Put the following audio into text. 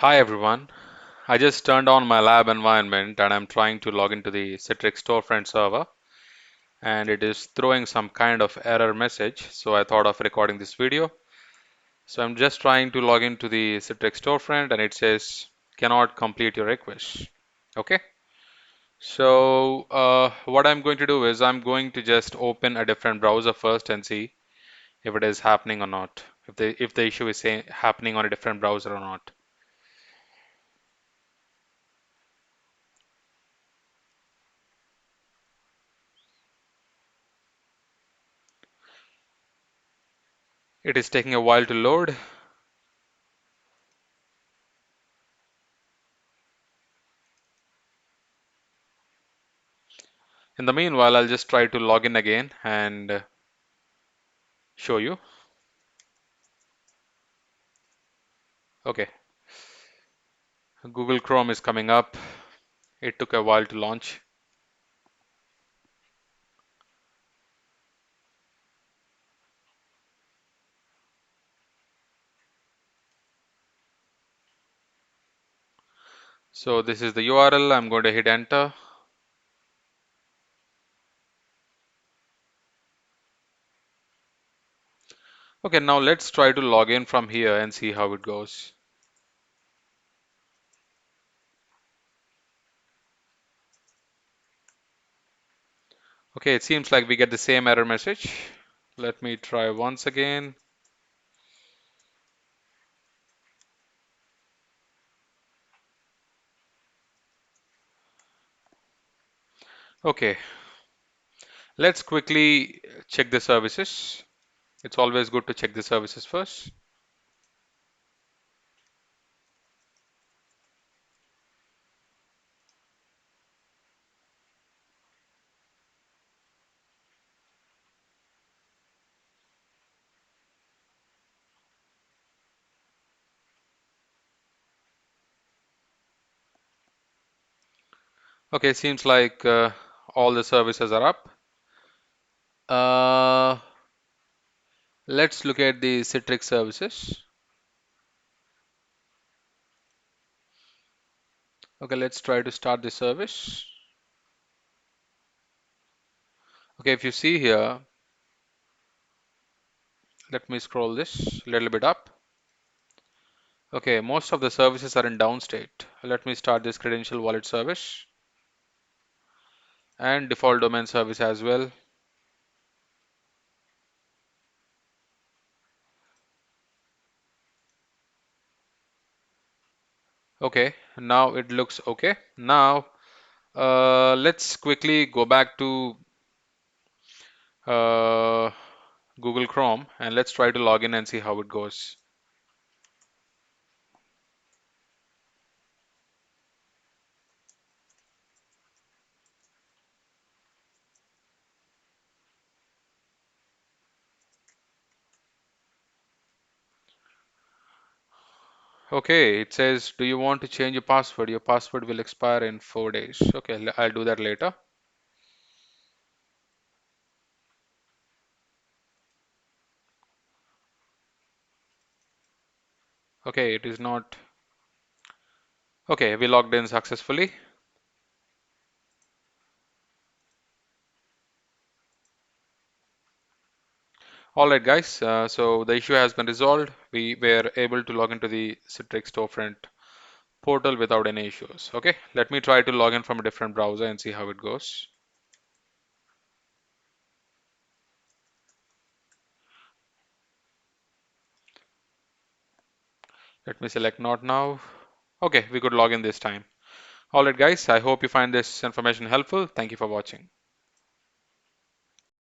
Hi everyone. I just turned on my lab environment and I'm trying to log into the Citrix Storefront server and it is throwing some kind of error message. So I thought of recording this video. So I'm just trying to log into the Citrix Storefront and it says cannot complete your request. Okay. So what I'm going to do is I'm going to just open a different browser first and see if it is happening or not. If the issue is happening on a different browser or not. It is taking a while to load. In the meanwhile, I'll just try to log in again and show you. Okay, Google Chrome is coming up. It took a while to launch. So this is the URL. I'm going to hit enter. Okay, now let's try to log in from here and see how it goes. Okay, it seems like we get the same error message. Let me try once again. Okay, let's quickly check the services. It's always good to check the services first. Okay, seems like all the services are up. Uh, let's look at the Citrix services. Okay, let's try to start the service. Okay, if you see here, let me scroll this a little bit up. Okay, most of the services are in downstate. Let me start this credential wallet service and default domain service as well. Okay, now it looks okay. Now let's quickly go back to uh, Google Chrome and let's try to log in and see how it goes. Okay, it says, do you want to change your password? Your password will expire in 4 days. Okay, I'll do that later. Okay, it is not. Okay, we logged in successfully. All right, guys. So the issue has been resolved. We were able to log into the Citrix Storefront portal without any issues. Okay, let me try to log in from a different browser and see how it goes. Let me select not now. Okay, we could log in this time. All right, guys. I hope you find this information helpful. Thank you for watching.